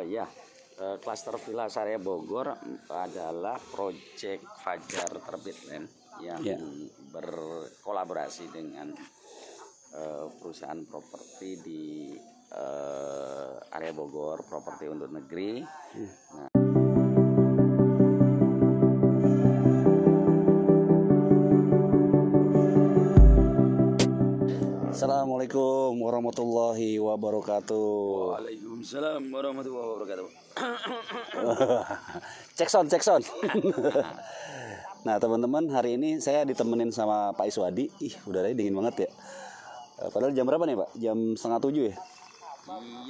Ya, Klaster Villa Syariah Bogor adalah proyek Fajar Terbit Land yang berkolaborasi dengan perusahaan properti di area Bogor, properti untuk negeri. Nah, Assalamualaikum warahmatullahi wabarakatuh. Waalaikumsalam warahmatullahi wabarakatuh. Cek sound. Nah teman-teman, hari ini saya ditemenin sama Pak Iswadi. Udaranya dingin banget ya. Padahal jam berapa nih Pak? Jam 6:30 ya?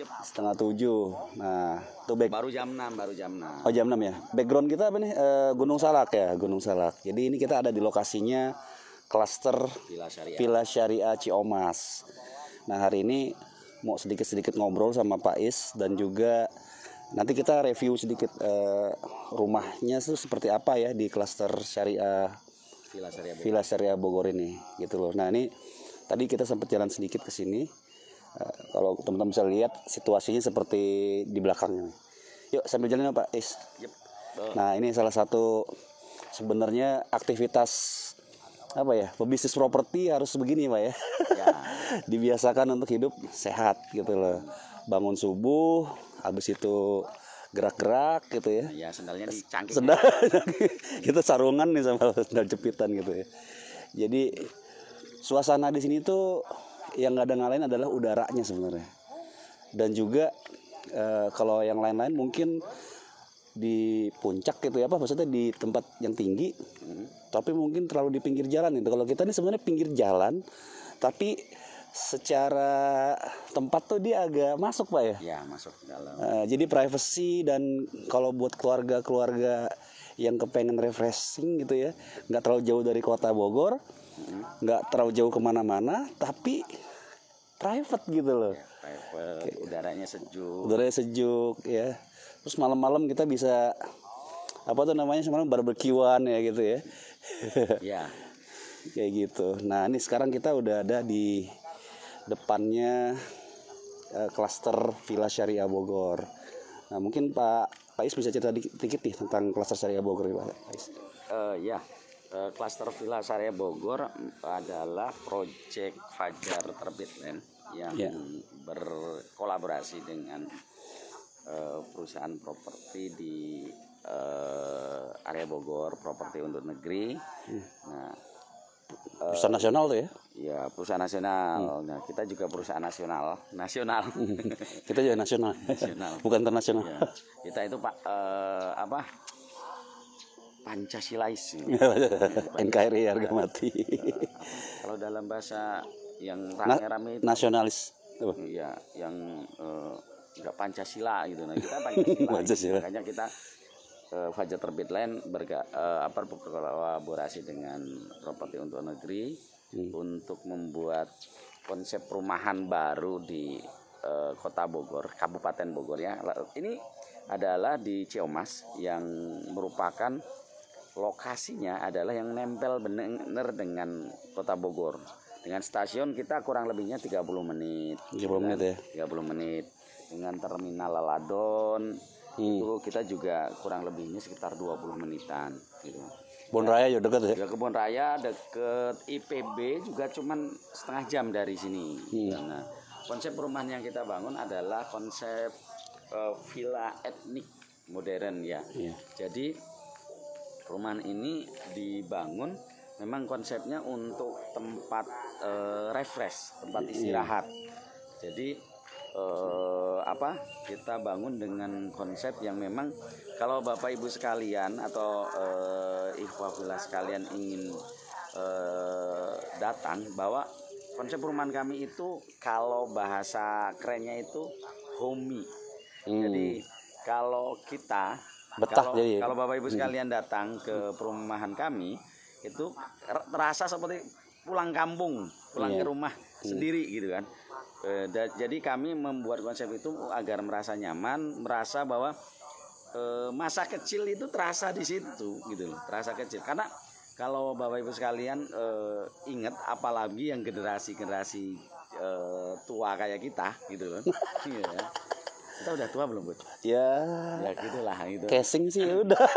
Yep. 6:30. Nah tuh Baru jam 6. Oh jam 6 ya. Background kita apa nih? Gunung Salak ya, Gunung Salak. Jadi ini kita ada di lokasinya Klaster Villa Syariah Ciomas. Nah hari ini mau sedikit ngobrol sama Pak Is, dan juga nanti kita review sedikit rumahnya itu seperti apa ya di Klaster Syariah Villa Syariah Bogor ini gitu loh. Nah ini tadi kita sempat jalan sedikit ke sini. Kalau teman-teman bisa lihat situasinya seperti di belakangnya. Yuk sambil jalan Pak Is. Yep. Nah ini salah satu sebenarnya aktivitas apa ya, pebisnis properti harus begini Pak ya. Dibiasakan untuk hidup sehat gitu loh. Bangun subuh, habis itu gerak-gerak gitu ya. Ya sendalnya dicangkik. Kita sarungan nih sama sendal jepitan gitu ya. Jadi suasana di sini tuh yang nggak ada ngalahin adalah udaranya sebenarnya. Dan juga kalau yang lain-lain mungkin di puncak gitu ya, maksudnya di tempat yang tinggi, tapi mungkin terlalu di pinggir jalan gitu. Kalau kita ini sebenarnya pinggir jalan, tapi secara tempat tuh dia agak masuk Pak ya. Ya masuk dalam. Jadi privacy, dan kalau buat keluarga yang kepengen refreshing gitu ya, nggak terlalu jauh dari kota Bogor, nggak terlalu jauh kemana-mana, tapi private gitu loh. Ya, private, udaranya sejuk ya. Terus malam-malam kita bisa apa tuh namanya semalam barbekyuan ya gitu ya. Ya. Kayak gitu. Nah, ini sekarang kita udah ada di depannya Klaster Villa Syariah Bogor. Nah, mungkin Pak Is bisa cerita dikit nih tentang Klaster Syariah Bogor Pak Is. Klaster Villa Syariah Bogor adalah proyek Fajar Terbit Land yang berkolaborasi dengan perusahaan properti di area Bogor, properti untuk negeri. Nah, perusahaan nasional tuh ya? Ya, perusahaan nasional. Nah, kita juga perusahaan nasional. Kita juga nasional. Bukan internasional. Ya, kita itu Pak Pancasilais. NKRI harga mati. Kalau dalam bahasa yang rame-rame itu nasionalis. Iya, yang enggak Pancasila gitu. Nah, kita Pancasila. Makanya kita Fajar Terbit Land berkolaborasi dengan properti untuk negeri untuk membuat konsep perumahan baru di Kota Bogor, Kabupaten Bogor ya. Ini adalah di Ciomas yang merupakan lokasinya adalah yang nempel benar dengan Kota Bogor. Dengan stasiun kita kurang lebihnya 30 menit. 30 menit ya. 30 menit. Dengan terminal Laladon itu kita juga kurang lebihnya sekitar 20 menitan gitu. Kebun Raya juga dekat ya? Ya, Kebun Raya deket IPB juga cuman setengah jam dari sini. Nah, konsep perumahan yang kita bangun adalah konsep villa etnik modern ya. Jadi perumahan ini dibangun memang konsepnya untuk tempat refresh, tempat istirahat. Jadi kita bangun dengan konsep yang memang kalau Bapak Ibu sekalian atau ikhwah villa sekalian ingin datang, bahwa konsep perumahan kami itu kalau bahasa kerennya itu homey. Jadi kalau kita kalau Bapak Ibu sekalian datang ke perumahan kami itu terasa seperti pulang kampung, pulang ke rumah sendiri gitu kan. Jadi kami membuat konsep itu agar merasa nyaman, merasa bahwa masa kecil itu terasa di situ gitu loh, terasa kecil. Karena kalau Bapak Ibu sekalian ingat, apalagi yang generasi tua kayak kita gitu loh. Kita udah tua belum, Bud? Ya gitulah gitu. Casing sih udah.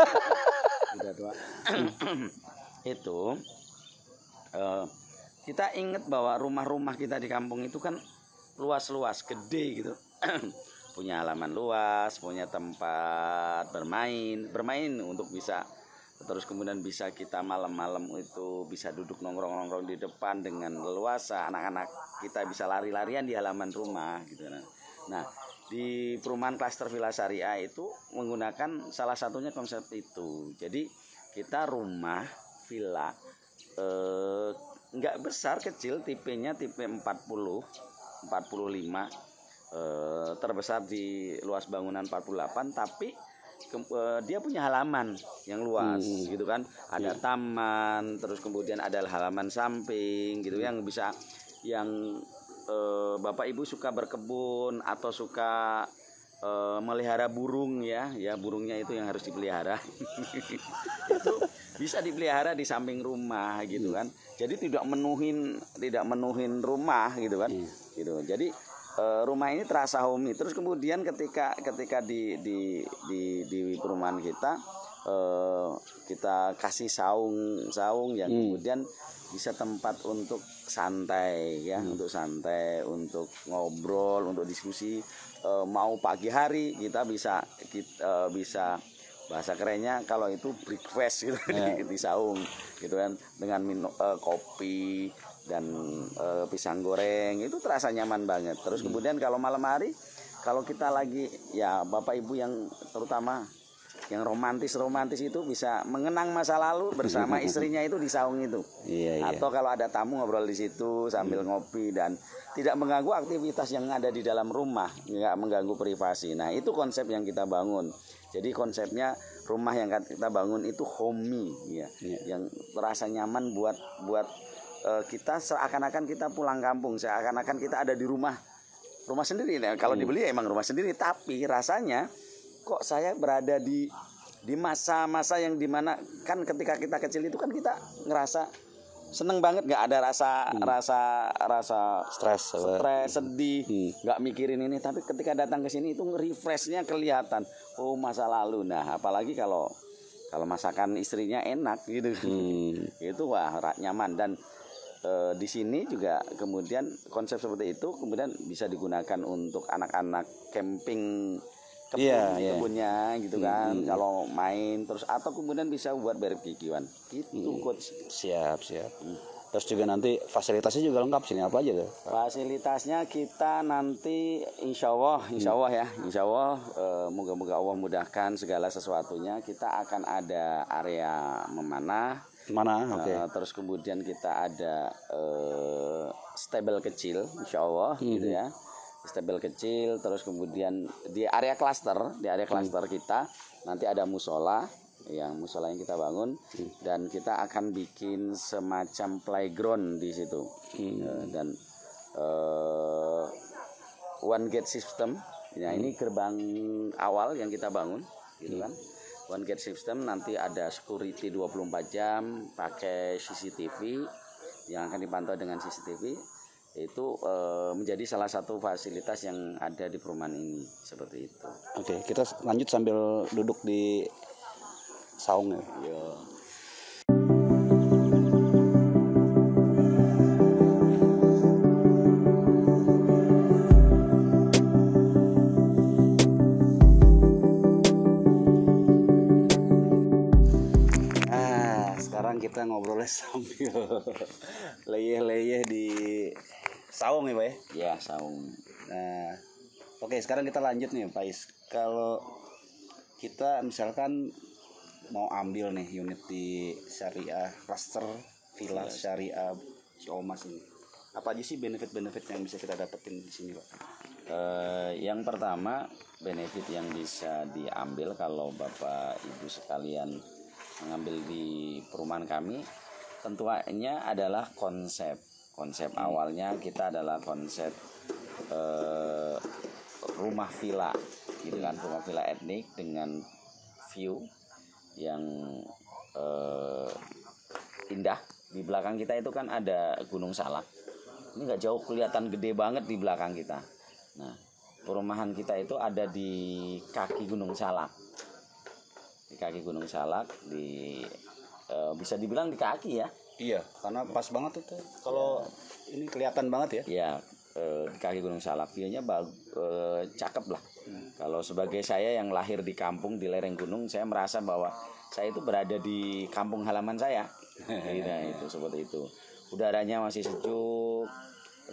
Udah tua. Itu kita ingat bahwa rumah-rumah kita di kampung itu kan luas-luas, gede gitu. Punya halaman luas, punya tempat bermain untuk bisa, terus kemudian bisa kita malam-malam itu bisa duduk nongkrong-nongkrong di depan dengan leluasa, anak-anak kita bisa lari-larian di halaman rumah gitu. Nah, di perumahan klaster Villa Syariah itu menggunakan salah satunya konsep itu. Jadi kita rumah villa nggak besar, kecil, tipenya tipe 40 45, terbesar di luas bangunan 48, tapi dia punya halaman yang luas gitu kan, ada taman, terus kemudian ada halaman samping gitu yang bisa, yang Bapak Ibu suka berkebun atau suka melihara burung ya burungnya itu yang harus dipelihara. Itu bisa dipelihara di samping rumah gitu kan, jadi tidak menuhin rumah gitu kan. Gitu. Jadi rumah ini terasa homey. Terus kemudian ketika di perumahan kita kasih saung yang kemudian bisa tempat untuk santai ya, untuk santai, untuk ngobrol, untuk diskusi. Mau pagi hari kita bisa bahasa kerennya kalau itu breakfast gitu di saung gitu kan, dengan minum kopi dan pisang goreng, itu terasa nyaman banget. Terus kemudian kalau malam hari, kalau kita lagi ya Bapak Ibu yang terutama yang romantis itu bisa mengenang masa lalu bersama istrinya itu di saung itu. Atau kalau ada tamu ngobrol di situ sambil ngopi dan tidak mengganggu aktivitas yang ada di dalam rumah, nggak mengganggu privasi. Nah, itu konsep yang kita bangun. Jadi konsepnya rumah yang kita bangun itu homey ya, yang terasa nyaman buat kita, seakan-akan kita pulang kampung, seakan-akan kita ada di rumah sendiri. Nah, kalau dibeli ya emang rumah sendiri, tapi rasanya kok saya berada di masa-masa yang dimana kan ketika kita kecil itu kan kita ngerasa seneng banget, nggak ada rasa stres, sedih, nggak mikirin ini. Tapi ketika datang ke sini itu refreshnya kelihatan, oh masa lalu. Nah, apalagi kalau masakan istrinya enak gitu, itu wah nyaman. Dan di sini juga kemudian konsep seperti itu kemudian bisa digunakan untuk anak-anak camping, kebunnya gitu kan, kalau main terus, atau kemudian bisa buat barbekyuan gitu. Siap. Terus juga nanti fasilitasnya juga lengkap, sini apa aja tuh? Fasilitasnya kita nanti insya Allah moga-moga Allah mudahkan segala sesuatunya. Kita akan ada area memanah. Terus kemudian kita ada stable kecil insya Allah gitu ya, stable kecil. Terus kemudian di area klaster kita nanti ada musola yang kita bangun, dan kita akan bikin semacam playground di situ. Dan one gate system ya, ini gerbang awal yang kita bangun gitu kan. One gate system, nanti ada security 24 jam pakai CCTV yang akan dipantau dengan CCTV. Itu menjadi salah satu fasilitas yang ada di perumahan ini, seperti itu. Oke, kita lanjut sambil duduk di saung ya. Kita ngobrolnya sambil leyeh-leyeh di saung ya Pak ya? Ya, saung. Nah, oke, sekarang kita lanjut nih Pak Is. Kalau kita misalkan mau ambil nih unit di Syariah Cluster Villa Syariah Ciomas ini, apa aja sih benefit-benefit yang bisa kita dapetin di sini Pak? Yang pertama, benefit yang bisa diambil kalau Bapak Ibu sekalian mengambil di perumahan kami, tentunya adalah konsep awalnya kita adalah konsep rumah villa gitu kan, rumah villa etnik dengan view yang indah. Di belakang kita itu kan ada Gunung Salak, ini nggak jauh kelihatan, gede banget di belakang kita. Nah, perumahan kita itu ada di kaki Gunung Salak. Di kaki Gunung Salak, bisa dibilang di kaki ya. Iya, karena pas banget itu. Kalau ini kelihatan banget ya. Iya, di kaki Gunung Salak, view-nya cakep lah. Kalau sebagai saya yang lahir di kampung di lereng gunung, saya merasa bahwa saya itu berada di kampung halaman saya. Nah, itu seperti itu. Udaranya masih sejuk,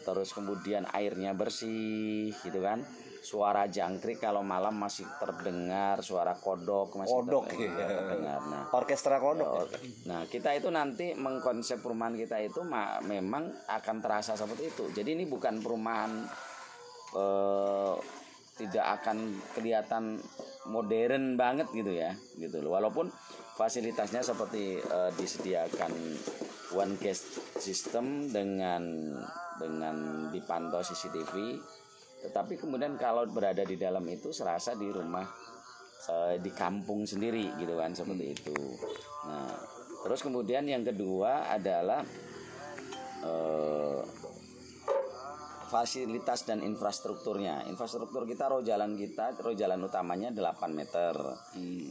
terus kemudian airnya bersih, gitu kan. Suara jangkrik kalau malam masih terdengar, suara kodok masih terdengar. Nah, orkestra kodok. Nah, kita itu nanti mengkonsep perumahan kita itu memang akan terasa seperti itu. Jadi ini bukan perumahan tidak akan kelihatan modern banget gitu ya, gitu loh. Walaupun fasilitasnya seperti disediakan one guest system dengan dipantau CCTV. Tetapi kemudian kalau berada di dalam itu serasa di rumah di kampung sendiri gitu kan, seperti itu. Nah, terus kemudian yang kedua adalah fasilitas dan infrastrukturnya. Infrastruktur kita, row jalan utamanya 8 meter.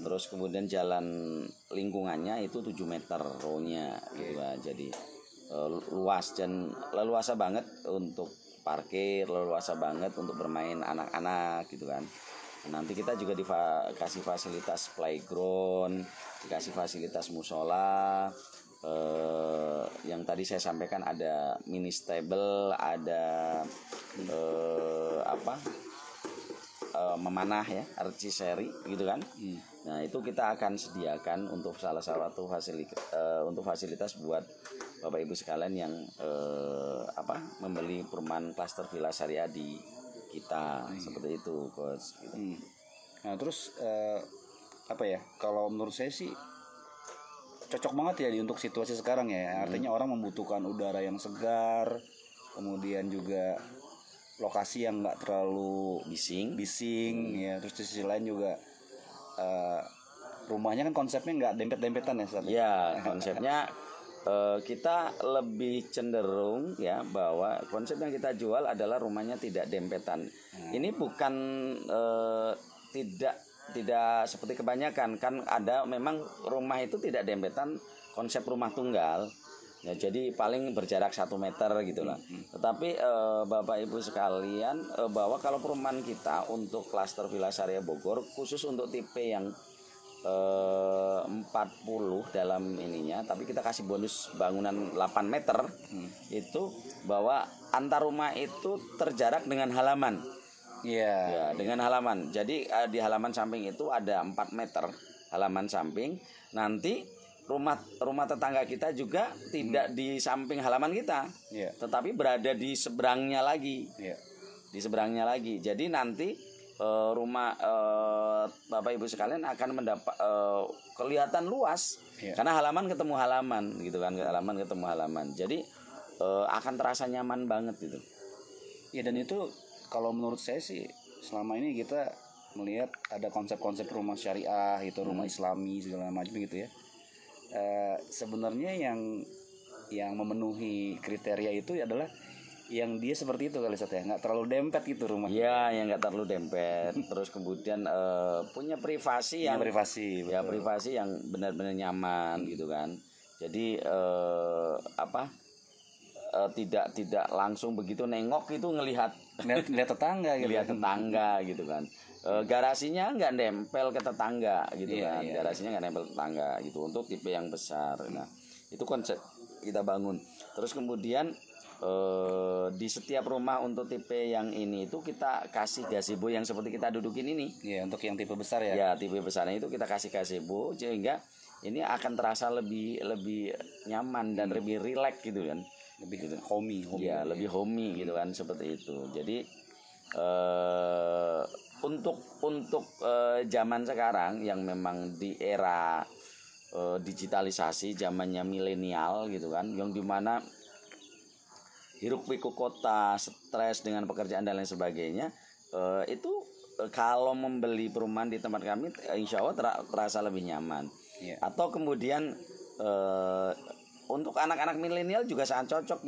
Terus kemudian jalan lingkungannya itu 7 meter row-nya gitu kan. Jadi luas dan leluasa banget untuk parkir, leluasa banget untuk bermain anak-anak gitu kan. Nanti kita juga dikasih fasilitas playground, dikasih fasilitas musola, yang tadi saya sampaikan ada mini stable, ada memanah ya, archery gitu kan. Nah, itu kita akan sediakan untuk salah satu fasilitas buat Bapak Ibu sekalian yang membeli perumahan klaster Villa Syariah di kita. Seperti itu, Coach. Gitu. Nah, terus kalau menurut saya sih cocok banget ya untuk situasi sekarang ya. Artinya orang membutuhkan udara yang segar, kemudian juga lokasi yang nggak terlalu bising ya. Terus di sisi lain juga rumahnya kan konsepnya nggak dempet-dempetan ya, Ustaz? Ya, konsepnya kita lebih cenderung ya bahwa konsep yang kita jual adalah rumahnya tidak dempetan. Ini bukan tidak seperti kebanyakan, kan ada memang rumah itu tidak dempetan, konsep rumah tunggal. Ya, jadi paling berjarak 1 meter gitulah. Tetapi Bapak Ibu sekalian, bahwa kalau perumahan kita untuk klaster Villa Syariah Bogor khusus untuk tipe yang 40 dalam ininya, tapi kita kasih bonus bangunan 8 meter, itu bahwa antar rumah itu terjarak dengan halaman. Ya, dengan halaman. Jadi di halaman samping itu ada 4 meter halaman samping. Nanti rumah tetangga kita juga tidak di samping halaman kita, tetapi berada di seberangnya lagi. Di seberangnya lagi. Jadi nanti rumah Bapak Ibu sekalian akan mendapat kelihatan luas, karena halaman ketemu halaman gitu kan, halaman ketemu halaman. Jadi akan terasa nyaman banget gitu. Ya, dan itu kalau menurut saya sih selama ini kita melihat ada konsep-konsep rumah syariah itu, rumah islami segala macam gitu ya. Sebenarnya yang memenuhi kriteria itu adalah yang dia seperti itu kali, Ustaz ya, nggak terlalu dempet gitu rumah. Iya, yang nggak terlalu dempet. Terus kemudian punya privasi yang privasi yang benar-benar nyaman gitu kan. Jadi tidak langsung begitu nengok itu ngelihat tetangga gitu. Lihat tetangga gitu kan. Garasinya nggak nempel ke tetangga gitu kan. Garasinya nggak nempel ke tetangga gitu untuk tipe yang besar. Nah, itu konsep kita bangun. Terus kemudian di setiap rumah untuk tipe yang ini itu kita kasih gazebo yang seperti kita dudukin ini. Ya, untuk yang tipe besar ya. Ya, tipe besarnya itu kita kasih gazebo sehingga ini akan terasa lebih nyaman dan lebih rileks gitu kan. Lebih gitu, homey. Ya, lebih homey gitu kan, seperti itu. Jadi untuk zaman sekarang yang memang di era digitalisasi, zamannya milenial gitu kan, yang dimana hiruk pikuk kota, stres dengan pekerjaan dan lain sebagainya, itu kalau membeli perumahan di tempat kami, insya Allah terasa lebih nyaman. Atau kemudian untuk anak-anak milenial juga sangat cocok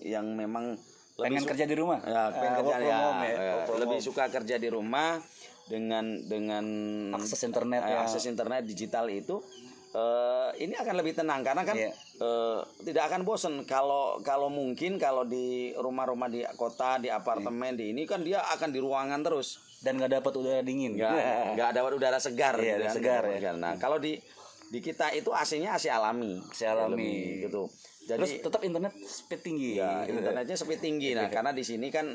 yang memang pengen kerja di rumah. Ya, lebih suka kerja di rumah dengan akses internet akses internet digital itu. Ini akan lebih tenang karena kan tidak akan bosen kalau mungkin kalau di rumah-rumah di kota, di apartemen, di ini kan dia akan di ruangan terus dan nggak dapat udara dingin, nggak dapat udara segar, gitu kan? Segar ya. Nah kalau di kita itu AC-nya AC alami gitu. Jadi terus tetap internet speed tinggi. Ya, internetnya speed tinggi. Nah, karena di sini kan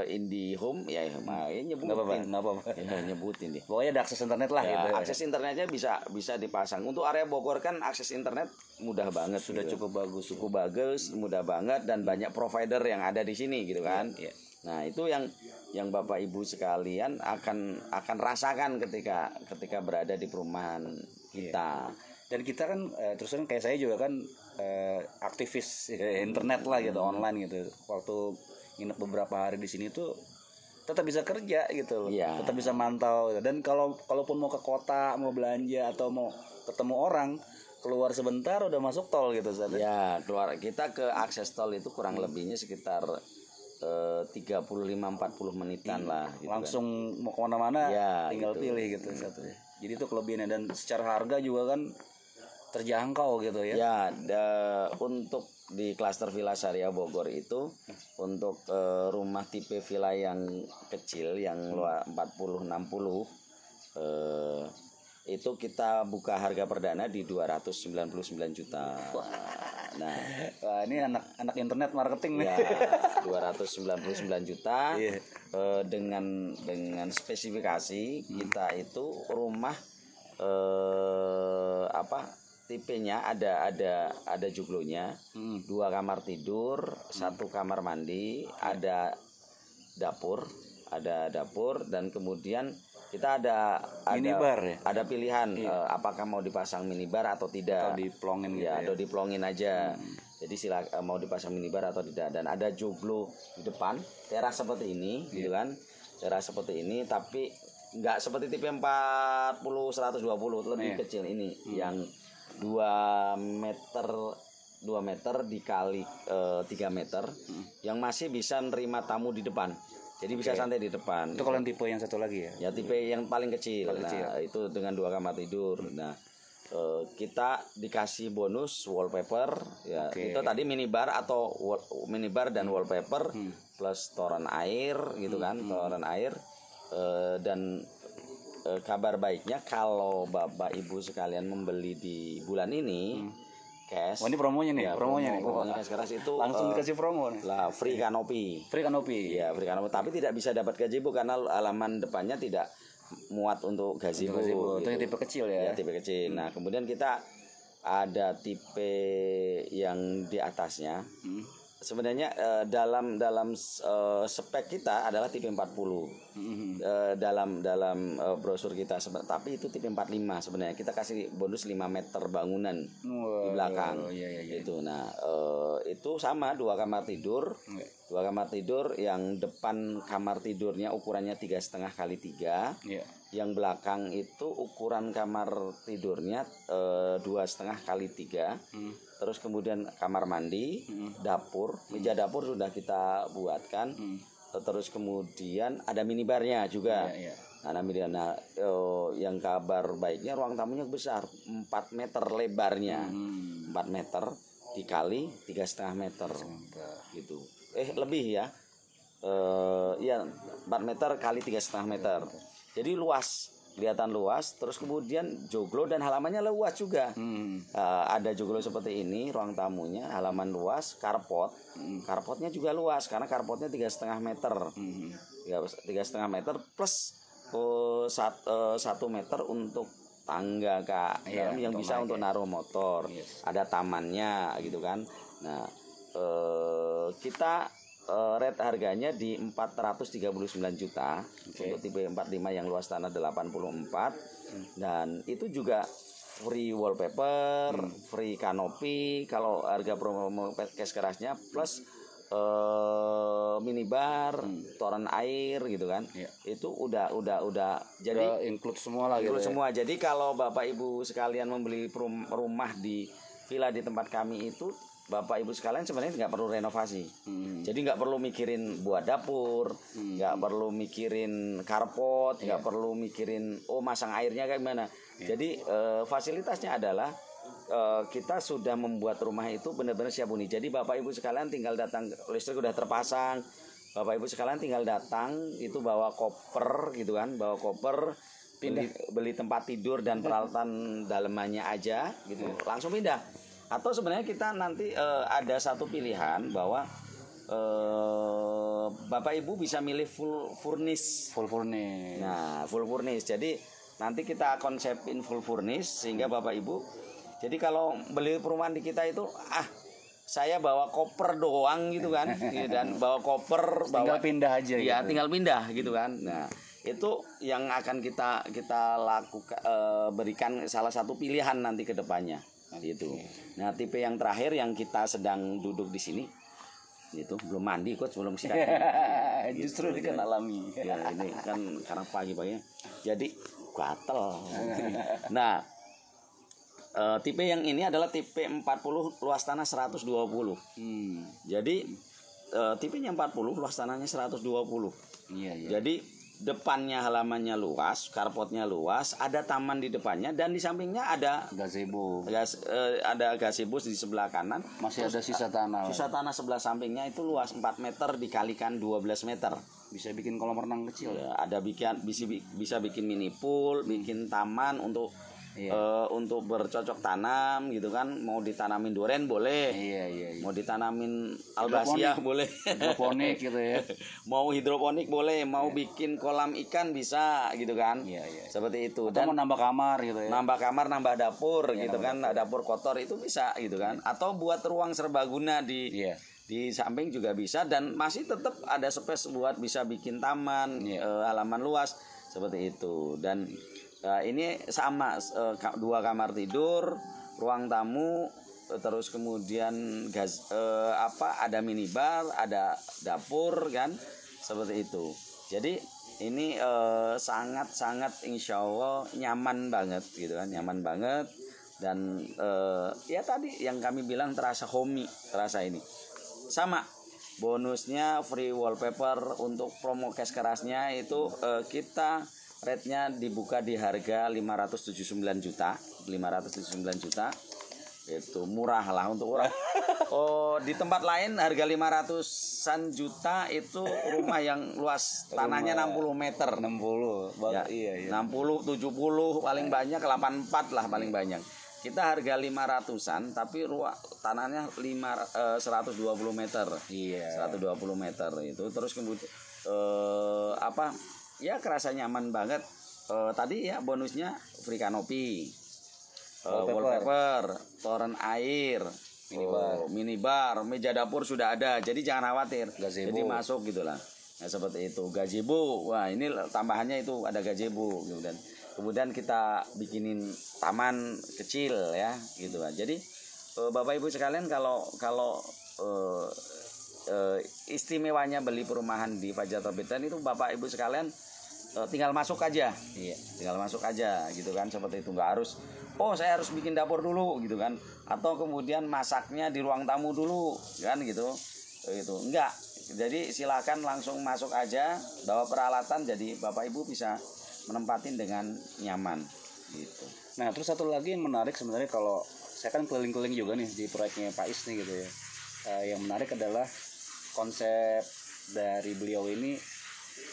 IndiHome ya nyebutin. Ya, nyebutin deh. Pokoknya ada akses internet lah gitu. Akses internetnya bisa dipasang. Untuk area Bogor kan akses internet mudah banget, sudah gitu. cukup bagus, mudah banget dan banyak provider yang ada di sini gitu kan. Ya. Nah, itu yang Bapak Ibu sekalian akan rasakan ketika berada di perumahan kita. Dan kita kan terus kan kayak saya juga kan aktivis internet lah gitu, online gitu. Waktu nginep beberapa hari di sini tuh tetap bisa kerja gitu loh. Tetap bisa mantau gitu. Dan kalaupun mau ke kota, mau belanja atau mau ketemu orang, keluar sebentar udah masuk tol gitu. Ya, keluar kita ke akses tol itu kurang lebihnya sekitar 35-40 menitan lah gitu. Langsung kan. Mau kemana-mana tinggal pilih gitu. Jadi itu kelebihannya, dan secara harga juga kan terjangkau gitu ya. Ya, untuk di klaster Villa Syariah Bogor itu untuk rumah tipe villa yang kecil yang luas 40-60 itu kita buka harga perdana di 299 juta. Nah, ini anak internet marketing nih. Ya, 299 juta. Dengan spesifikasi kita itu rumah tipenya ada joglonya, 2 kamar tidur, 1 kamar mandi, ada dapur dan kemudian kita ada minibar ya? Ada pilihan apakah mau dipasang minibar atau tidak, atau diplongin gitu atau diplongin aja. Jadi mau dipasang minibar atau tidak, dan ada joglo di depan, teras seperti ini gitu kan. Teras seperti ini tapi enggak seperti tipe 40 120, lebih kecil ini yang 2 meter dikali 3 meter yang masih bisa menerima tamu di depan. Jadi bisa santai di depan. Itu kalau tipe yang satu lagi ya? Ya, tipe yang paling kecil. Itu dengan 2 kamar tidur. Nah, kita dikasih bonus wallpaper ya. Itu tadi minibar dan wallpaper plus toren air gitu kan, toren air dan kabar baiknya kalau Bapak Ibu sekalian membeli di bulan ini cash. Ini promonya nih, promonya cash itu langsung dikasih promo nih. Lah, free kanopi. Ya, free kanopi, tapi tidak bisa dapat gazebo karena halaman depannya tidak muat untuk gazebo. Itu tipe kecil ya. Ya, tipe kecil. Nah, kemudian kita ada tipe yang di atasnya. Sebenarnya dalam spek kita adalah tipe 40 dalam brosur kita, tapi itu tipe 45 sebenarnya. Kita kasih bonus 5 meter bangunan di belakang. Itu. Nah, itu sama 2 kamar tidur. 2 kamar tidur yang depan kamar tidurnya ukurannya 3,5 kali 3. Yang belakang itu ukuran kamar tidurnya 2,5 kali 3. Terus kemudian kamar mandi, dapur, meja dapur sudah kita buatkan. Terus kemudian ada minibarnya juga. Ada minibar. Nah, yang kabar baiknya ruang tamunya besar, 4 meter lebarnya. 4 meter dikali 3,5 meter. Gitu. Lebih ya. 4 meter kali 3,5 meter. Jadi luas, kelihatan luas. Terus kemudian joglo dan halamannya luas juga. Ada joglo seperti ini, ruang tamunya, halaman luas, carport. Carportnya juga luas karena carportnya 3,5 meter. 3,5 meter plus 1 meter untuk tangga yang bisa untuk naruh motor. Ada tamannya gitu kan. Nah, kita rate harganya di 439 juta untuk tipe 45 yang luas tanah 84. Dan itu juga free wallpaper, free kanopi kalau harga promo cash kerasnya, plus minibar, toren air gitu kan. Itu udah jadi include semua lah gitu. Semua. Jadi kalau Bapak Ibu sekalian membeli rumah di villa di tempat kami itu Bapak Ibu sekalian sebenarnya nggak perlu renovasi. Jadi nggak perlu mikirin buat dapur, nggak perlu mikirin carport, nggak perlu mikirin masang airnya kayak gimana. Jadi fasilitasnya adalah kita sudah membuat rumah itu benar-benar siap huni. Jadi Bapak Ibu sekalian tinggal datang, listrik udah terpasang. Bapak Ibu sekalian tinggal datang itu bawa koper gitu kan, bawa koper, beli tempat tidur dan peralatan dalemannya aja gitu, langsung pindah. Atau sebenarnya kita nanti ada satu pilihan bahwa Bapak Ibu bisa milih full furnish. Nah, full furnish. Jadi nanti kita konsepin full furnish sehingga Bapak Ibu, jadi kalau beli perumahan di kita itu saya bawa koper doang gitu kan, dan bawa koper, tinggal pindah aja. Ya gitu. Tinggal pindah gitu kan. Nah, itu yang akan kita lakukan, berikan salah satu pilihan nanti ke depannya. Gitu. Nah, tipe yang terakhir yang kita sedang duduk di sini itu belum mandi coach, belum sikat. Justru gitu, kan alami. Ya ini kan karena pagi-paginya jadi gatel. Nah, tipe yang ini adalah tipe 40, luas tanah 120. Jadi tipenya 40, luas tanahnya 120. Iya. Jadi depannya halamannya luas, carportnya luas, ada taman di depannya, dan di sampingnya ada gazebo. Ada gazebo di sebelah kanan. Masih ada sisa tanah. Sisa tanah sebelah sampingnya itu luas 4 meter dikalikan 12 meter. Bisa bikin kolam renang kecil. Ya, ada bisa bikin mini pool, bikin taman untuk untuk bercocok tanam gitu kan. Mau ditanamin duren boleh. Iya. Mau ditanamin albasia boleh. Hidroponik gitu ya. Mau hidroponik boleh, mau bikin kolam ikan bisa gitu kan. Iya. Seperti itu. Atau mau nambah kamar gitu ya. Nambah kamar, nambah dapur gitu kan. Dapur kotor itu bisa gitu kan. Atau buat ruang serbaguna di samping juga bisa, dan masih tetap ada space buat bisa bikin taman, halaman luas seperti itu. Dan ini sama 2 kamar tidur, ruang tamu, terus kemudian ada minibar, ada dapur kan, seperti itu. Jadi ini sangat insya Allah nyaman banget gitu kan, nyaman banget. Dan ya tadi yang kami bilang terasa homey, terasa ini. Sama bonusnya free wallpaper. Untuk promo cash kerasnya itu kita rate-nya dibuka di harga 579 juta. Itu murah lah untuk orang. Di tempat lain harga 500-an juta itu rumah yang luas tanahnya 60 meter. 60. Ya, iya. 60, 70 paling banyak, 84 lah paling banyak. Kita harga 500-an tapi tanahnya 120 meter. Iya. 120 meter itu. Terus kemudian ya kerasa nyaman banget. Tadi ya bonusnya free kanopi, wallpaper, toren air, minibar, meja dapur sudah ada. Jadi jangan khawatir. Gazebo. Jadi masuk gitulah. Nah, seperti itu. Gazebo. Wah, ini tambahannya itu ada gazebo gitu. Dan kemudian kita bikinin taman kecil ya gitu. Jadi Bapak Ibu sekalian, kalau istimewanya beli perumahan di Fajar Terbitan itu Bapak Ibu sekalian tinggal masuk aja. Iya, tinggal masuk aja gitu kan, seperti itu. Nggak harus saya harus bikin dapur dulu gitu kan, atau kemudian masaknya di ruang tamu dulu kan gitu. Enggak. Jadi silakan langsung masuk aja, bawa peralatan, jadi Bapak Ibu bisa menempatin dengan nyaman gitu. Nah, terus satu lagi yang menarik sebenarnya, kalau saya kan keliling-keliling juga nih di proyeknya Pak Is nih gitu ya. Yang menarik adalah konsep dari beliau ini,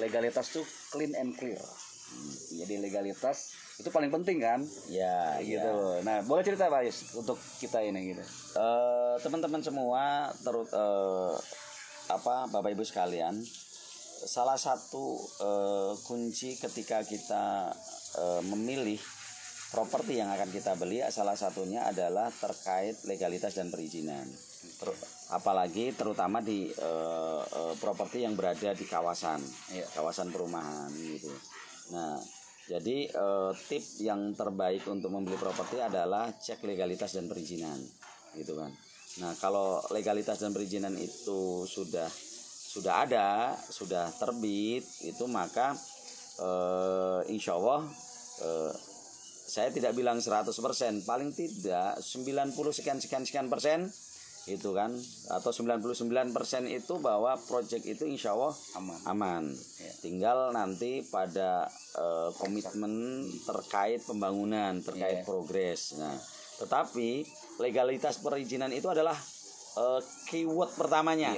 legalitas tuh clean and clear. Jadi legalitas itu paling penting kan? Ya, gitu loh. Nah, boleh cerita Pak Is untuk kita ini gitu. Teman-teman semua, Bapak Ibu sekalian, salah satu kunci ketika kita memilih properti yang akan kita beli, salah satunya adalah terkait legalitas dan perizinan. Apalagi terutama di properti yang berada di kawasan perumahan gitu. Nah, jadi tip yang terbaik untuk membeli properti adalah cek legalitas dan perizinan gitu kan. Nah, kalau legalitas dan perizinan itu sudah ada, sudah terbit, itu maka insya Allah saya tidak bilang 100%, paling tidak 90 sekian persen itu kan, atau 99% itu bahwa proyek itu insya Allah aman. Ya. Tinggal nanti pada komitmen terkait pembangunan, terkait progres. Nah, tetapi legalitas perizinan itu adalah keyword pertamanya.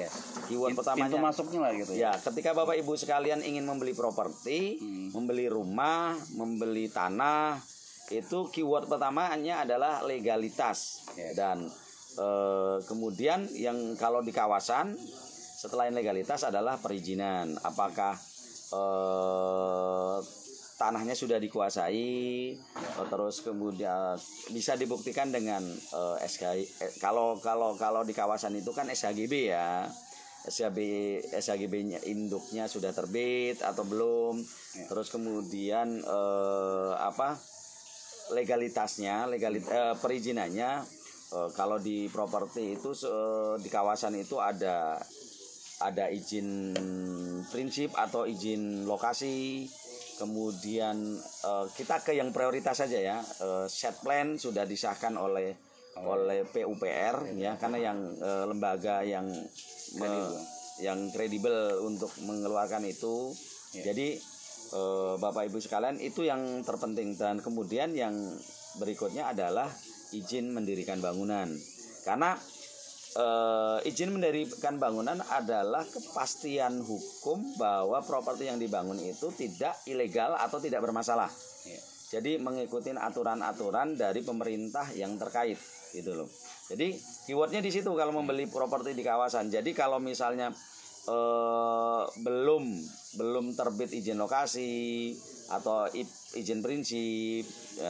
Keyword pertamanya. Pintu masuknya lah gitu ya. Ketika Bapak Ibu sekalian ingin membeli properti, membeli rumah, membeli tanah, itu keyword pertamanya adalah legalitas. Dan kemudian yang kalau di kawasan selain legalitas adalah perizinan. Apakah tanahnya sudah dikuasai, terus kemudian bisa dibuktikan dengan kalau di kawasan itu kan SHGB ya. SHGB-nya induknya sudah terbit atau belum. Terus kemudian legalitasnya, perizinannya. Kalau di properti itu di kawasan itu ada izin prinsip atau izin lokasi. Kemudian kita ke yang prioritas saja ya. Set plan sudah disahkan oleh PUPR ya, karena yang lembaga yang kredibel untuk mengeluarkan itu. Jadi Bapak Ibu sekalian, itu yang terpenting. Dan kemudian yang berikutnya adalah izin mendirikan bangunan, karena izin mendirikan bangunan adalah kepastian hukum bahwa properti yang dibangun itu tidak ilegal atau tidak bermasalah. Jadi mengikuti aturan-aturan dari pemerintah yang terkait gitu loh. Jadi keywordnya di situ kalau membeli properti di kawasan. Jadi kalau misalnya belum terbit izin lokasi atau izin prinsip,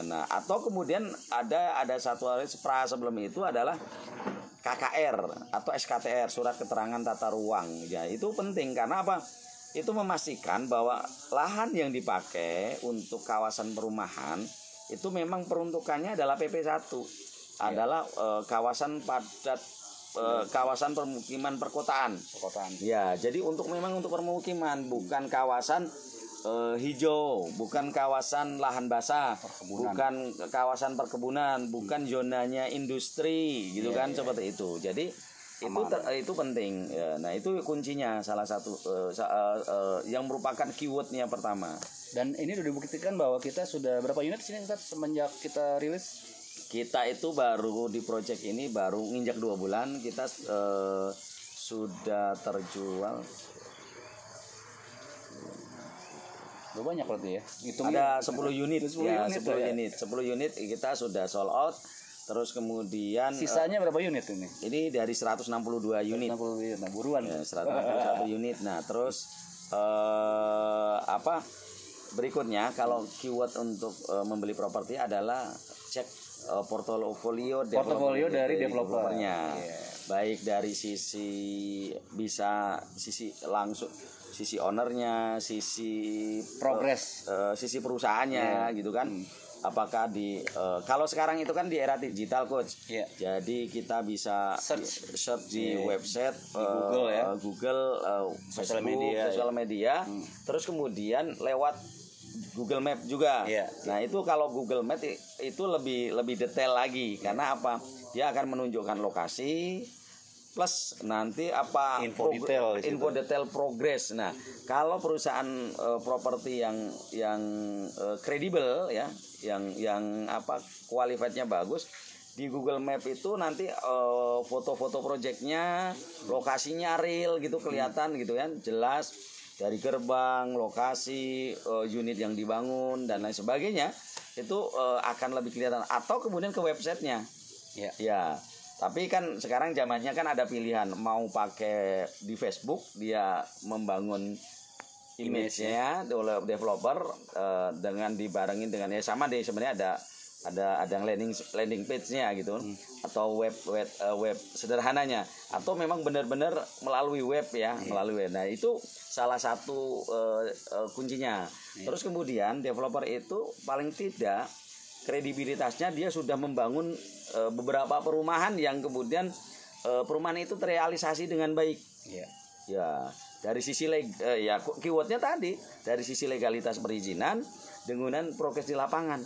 nah atau kemudian ada satu hari sebelum itu adalah KKR atau SKTR, surat keterangan tata ruang. Ya, itu penting karena apa? Itu memastikan bahwa lahan yang dipakai untuk kawasan perumahan itu memang peruntukannya adalah PP1, adalah kawasan padat, kawasan permukiman perkotaan. Ya, jadi memang untuk permukiman, bukan kawasan hijau, bukan kawasan lahan basah, bukan kawasan perkebunan, bukan zonanya industri gitu kan, seperti itu. Jadi itu penting. Ya, nah itu kuncinya, salah satu yang merupakan keywordnya pertama. Dan ini sudah dibuktikan bahwa kita sudah berapa unit sini semenjak kita rilis? Kita itu baru di project ini baru nginjak 2 bulan, kita sudah terjual. Banyak berarti ya. Ada 10 unit. 10 unit kita sudah sold out. Terus kemudian sisanya berapa unit ini? Ini dari 162 unit. 162 unit. Nah, buruan. Ya, 161 unit. Nah, terus berikutnya kalau keyword untuk membeli properti adalah cek portofolio dari developernya. Baik dari sisi langsung sisi ownernya, sisi progres, sisi perusahaannya gitu kan. Apakah kalau sekarang itu kan di era digital coach. Jadi kita bisa search di website, Google, sosial media, terus kemudian lewat Google Map juga. Nah, itu kalau Google Map itu lebih detail lagi, karena apa? Dia akan menunjukkan lokasi plus nanti info detail progres. Nah, kalau perusahaan properti yang kredibel ya, yang qualified-nya bagus, di Google Map itu nanti foto-foto proyeknya, lokasinya real gitu, kelihatan gitu kan, jelas dari gerbang, lokasi, unit yang dibangun dan lain sebagainya, itu akan lebih kelihatan. Atau kemudian ke websitenya. Ya. Tapi kan sekarang zamannya kan ada pilihan, mau pakai di Facebook, dia membangun image-nya oleh developer dengan dibarengin dengan sama deh sebenarnya ada yang landing page-nya gitu, atau web sederhananya, atau memang benar-benar melalui web ya, melalui web. Nah, itu salah satu kuncinya. Terus kemudian developer itu paling tidak kredibilitasnya dia sudah membangun beberapa perumahan yang kemudian perumahan itu terrealisasi dengan baik. Ya, dari sisi keywordnya tadi dari sisi legalitas perizinan dengan progres di lapangan.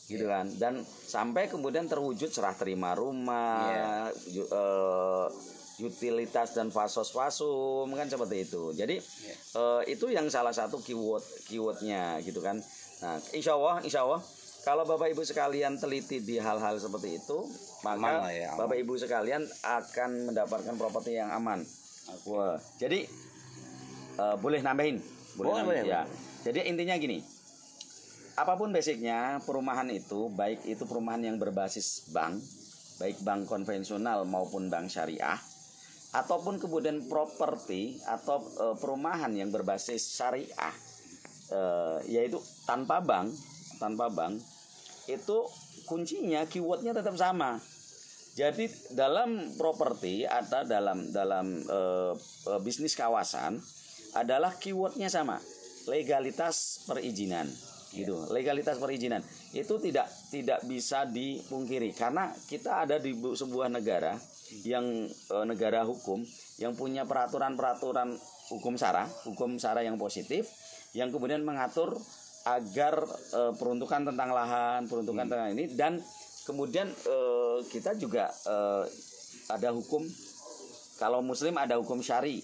gitu kan, dan sampai kemudian terwujud serah terima rumah, utilitas dan fasos-fasum kan seperti itu. Jadi itu yang salah satu keywordnya gitu kan. Nah, insya Allah kalau Bapak Ibu sekalian teliti di hal-hal seperti itu, maka aman. Bapak Ibu sekalian akan mendapatkan properti yang aman. Wah, jadi boleh nambahin, boleh. Ya. Jadi intinya gini. Apapun basicnya perumahan itu, baik itu perumahan yang berbasis bank, baik bank konvensional maupun bank syariah, ataupun kemudian properti atau perumahan yang berbasis syariah, yaitu tanpa bank, itu kuncinya keywordnya tetap sama. Jadi dalam properti atau dalam bisnis kawasan adalah keywordnya sama, legalitas perizinan. Gitu. Legalitas perizinan itu tidak bisa dipungkiri karena kita ada di sebuah negara yang negara hukum yang punya peraturan hukum sara yang positif yang kemudian mengatur agar peruntukan tentang lahan, tentang ini, dan kemudian kita juga ada hukum, kalau muslim ada hukum syar'i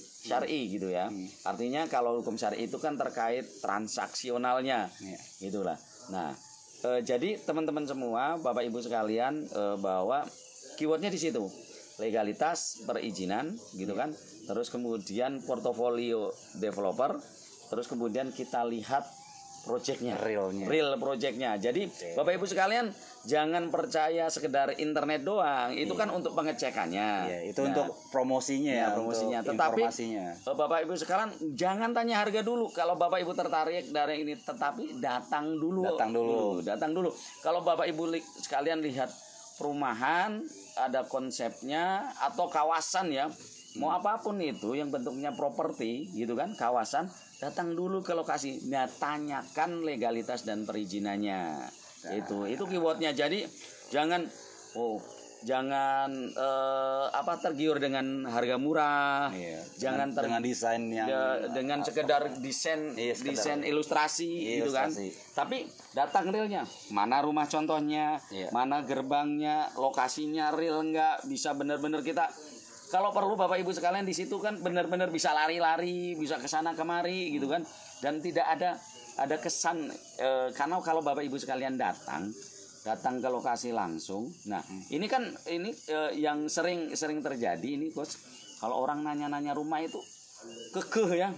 gitu ya. Artinya kalau hukum syar'i itu kan terkait transaksionalnya, gitulah. Nah, jadi teman-teman semua, Bapak Ibu sekalian, bahwa keywordnya di situ, legalitas perizinan, gitu kan. Terus kemudian portofolio developer, terus kemudian kita lihat projectnya, real projectnya. Jadi Bapak Ibu sekalian jangan percaya sekedar internet doang, itu kan untuk pengecekannya. Itu untuk promosinya promosinya. Tetapi Bapak Ibu sekalian jangan tanya harga dulu. Kalau Bapak Ibu tertarik dari ini, tetapi datang dulu. Kalau Bapak Ibu sekalian lihat perumahan, ada konsepnya atau kawasan ya, mau apapun itu yang bentuknya properti gitu kan, kawasan, datang dulu ke lokasi, tanyakan legalitas dan perizinannya. Itu keywordnya. Jadi jangan tergiur dengan harga murah, jangan dengan desain yang dengan sekedar desain ilustrasi gitu kan. Tapi datang realnya, mana rumah contohnya, mana gerbangnya, lokasinya real enggak, bisa benar-benar kita. Kalau perlu Bapak Ibu sekalian di situ kan benar-benar bisa lari-lari, bisa ke sana kemari gitu kan, dan tidak ada kesan karena kalau Bapak Ibu sekalian datang ke lokasi langsung. Nah, ini kan yang sering terjadi ini, Coach. Kalau orang nanya-nanya rumah itu kekeh ya.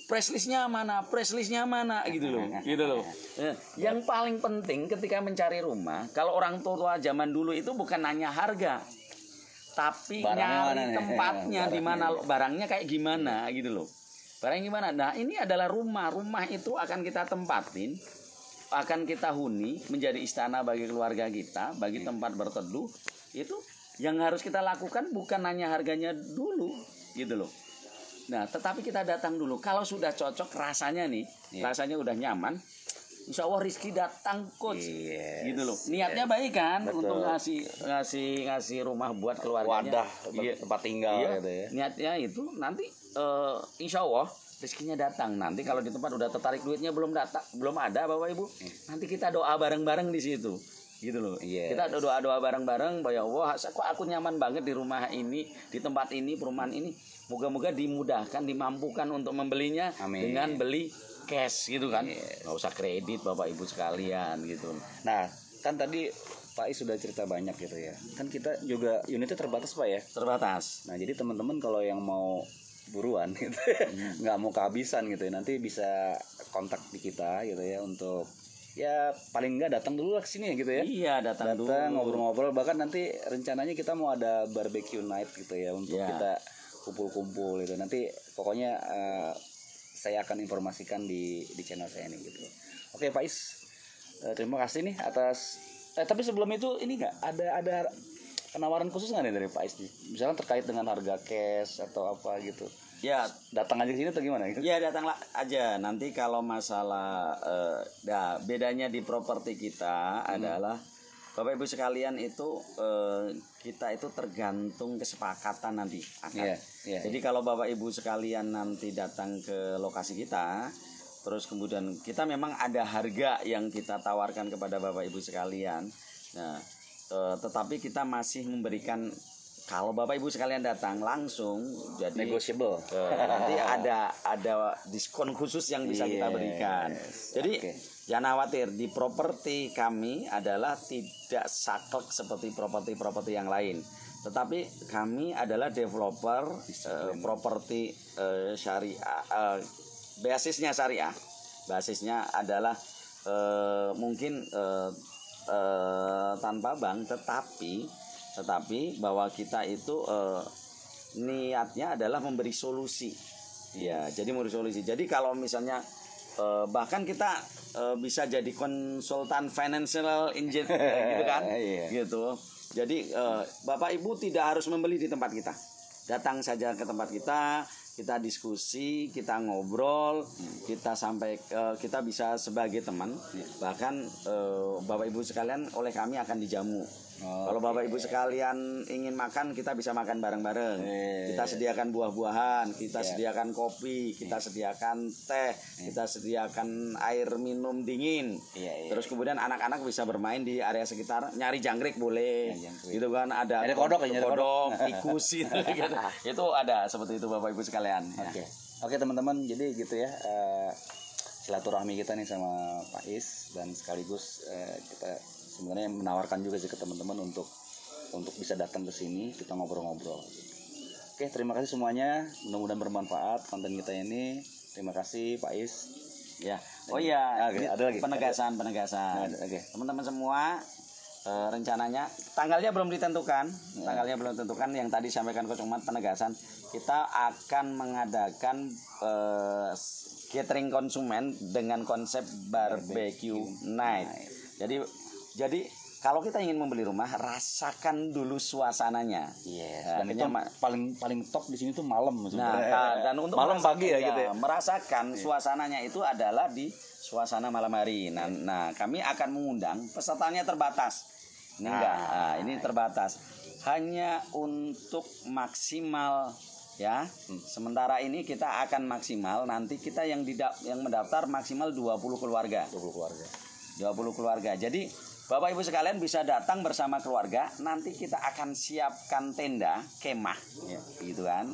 Price listnya mana gitu loh. Yang paling penting ketika mencari rumah, kalau orang tua zaman dulu itu bukan nanya harga, tapi nyari tempatnya di mana, barangnya kayak gimana gitu loh. Barangnya gimana? Nah, ini adalah rumah itu akan kita tempatin, akan kita huni menjadi istana bagi keluarga kita, bagi tempat berteduh. Itu yang harus kita lakukan, bukan nanya harganya dulu gitu loh. Nah, tetapi kita datang dulu. Kalau sudah cocok rasanya nih, rasanya udah nyaman, insya Allah rezeki datang, Coach. Gitu loh. Niatnya baik kan. Betul. Untuk ngasih rumah buat keluarganya. Wadah, tempat tinggal gitu ya. Niatnya itu nanti insya Allah rezekinya datang. Nanti kalau di tempat udah tertarik duitnya belum ada Bapak Ibu, nanti kita doa bareng-bareng di situ. Gitu loh. Kita doa bareng-bareng, ya Allah, kok aku nyaman banget di rumah ini, di tempat ini, perumahan ini. Moga-moga dimudahkan, dimampukan untuk membelinya. Amin. Dengan beli cash gitu kan. Nggak usah kredit Bapak Ibu sekalian gitu. Nah, kan tadi Pak Is sudah cerita banyak gitu ya. Kan kita juga unitnya terbatas Pak ya. Terbatas. Nah, jadi teman-teman kalau yang mau buruan gitu nggak mau kehabisan gitu ya, nanti bisa kontak di kita gitu ya, untuk ya paling nggak datang dulu lah kesini ya gitu ya. Iya, datang dulu ngobrol-ngobrol, bahkan nanti rencananya kita mau ada barbecue night gitu ya, untuk kita kumpul-kumpul gitu. Nanti pokoknya saya akan informasikan di channel saya ini gitu. Oke Pak Is, terima kasih nih atas tapi sebelum itu ini nggak ada penawaran khusus nggak nih dari Pak Is nih, misalnya terkait dengan harga cash atau apa gitu? Ya, datang aja ke sini atau gimana gitu? Ya, datanglah aja. Nanti kalau masalah bedanya di properti kita adalah Bapak Ibu sekalian itu kita itu tergantung kesepakatan nanti akad. Jadi kalau Bapak Ibu sekalian nanti datang ke lokasi kita, Terus kemudian kita memang ada harga yang kita tawarkan kepada Bapak Ibu sekalian. Nah, tetapi kita masih memberikan, kalau Bapak Ibu sekalian datang langsung, jadi negotiable. Nanti ada diskon khusus yang bisa kita berikan. Jadi jangan khawatir, di properti kami adalah tidak saklek seperti properti-properti yang lain. Tetapi kami adalah developer properti syariah, basisnya syariah. Basisnya adalah mungkin tanpa bank, tetapi bahwa kita itu niatnya adalah memberi solusi. Ya, jadi memberi solusi. Jadi kalau misalnya bahkan kita bisa jadi konsultan financial engineer gitu kan, gitu. Jadi Bapak Ibu tidak harus membeli di tempat kita, datang saja ke tempat kita diskusi, kita ngobrol, kita sampai kita bisa sebagai teman. Bahkan Bapak Ibu sekalian oleh kami akan dijamu. Kalau Bapak Ibu sekalian ingin makan, kita bisa makan bareng-bareng. Kita sediakan buah-buahan, kita sediakan kopi, kita sediakan teh, kita sediakan air minum dingin. Terus kemudian anak-anak bisa bermain di area sekitar, nyari jangkrik boleh, gitu kan. Ada kodok, tikus gitu. Itu ada seperti itu Bapak Ibu sekalian. Oke teman-teman, jadi gitu ya. Silaturahmi kita nih sama Pak Is, dan sekaligus kita sebenarnya menawarkan juga sih ke teman-teman untuk bisa datang ke sini, kita ngobrol-ngobrol. Oke, terima kasih semuanya. Mudah-mudahan bermanfaat konten kita ini. Terima kasih Pak Is. Ya. Oh iya, ada lagi penegasan. Teman-teman semua, rencananya tanggalnya belum ditentukan. Yang tadi sampaikan Coach Umar, penegasan. Kita akan mengadakan catering konsumen dengan konsep barbecue night. Jadi kalau kita ingin membeli rumah, rasakan dulu suasananya. Dan itu paling top di sini tuh malam. Dan untuk malam pagi ya gitu ya. Merasakan suasananya itu adalah di suasana malam hari. Nah, kami akan mengundang, pesertanya terbatas. Ini terbatas. Hanya untuk maksimal ya. Sementara ini kita akan maksimal, nanti kita yang mendaftar maksimal 20 keluarga. 20 keluarga. Jadi Bapak Ibu sekalian bisa datang bersama keluarga. Nanti kita akan siapkan tenda, kemah, gitu kan,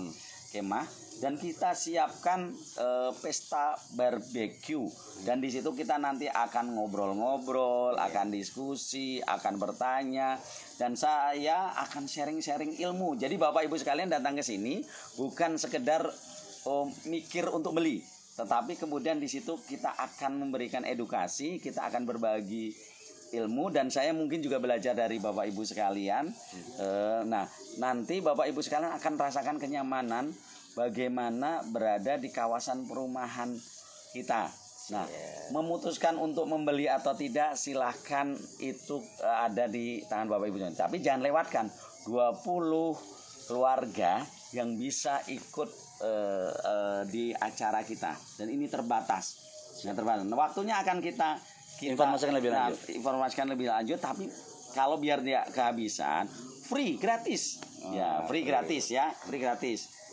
kemah. Dan kita siapkan pesta barbecue. Dan di situ kita nanti akan ngobrol-ngobrol, akan diskusi, akan bertanya. Dan saya akan sharing-sharing ilmu. Jadi Bapak Ibu sekalian datang ke sini bukan sekedar mikir untuk beli, tetapi kemudian di situ kita akan memberikan edukasi, kita akan berbagi ilmu, dan saya mungkin juga belajar dari Bapak Ibu sekalian. Nah, nanti Bapak Ibu sekalian akan rasakan kenyamanan bagaimana berada di kawasan perumahan kita. Nah, memutuskan untuk membeli atau tidak silahkan, itu ada di tangan Bapak Ibu. Tapi jangan lewatkan 20 keluarga yang bisa ikut di acara kita, dan ini terbatas. Waktunya akan kita informasikan lebih lanjut. Tapi kalau biar dia kehabisan, free gratis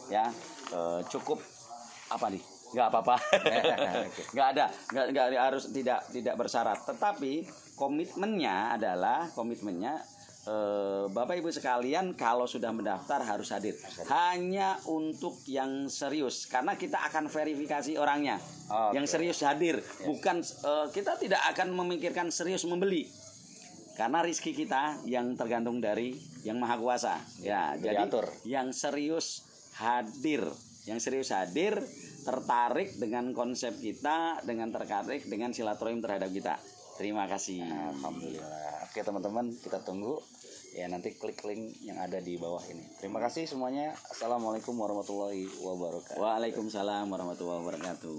ya. Cukup apa nih? Nggak apa-apa. nggak harus tidak bersyarat. Tetapi komitmennya Bapak Ibu sekalian, kalau sudah mendaftar harus hadir. Hanya untuk yang serius, karena kita akan verifikasi orangnya. Yang serius hadir, bukan kita tidak akan memikirkan serius membeli. Karena rezeki kita yang tergantung dari Yang Maha Kuasa. Jadi yang serius hadir, tertarik dengan konsep kita, tertarik dengan silaturahim terhadap kita. Terima kasih. Alhamdulillah. Oke teman-teman, kita tunggu ya, nanti klik link yang ada di bawah ini. Terima kasih semuanya. Assalamualaikum warahmatullahi wabarakatuh. Waalaikumsalam warahmatullahi wabarakatuh.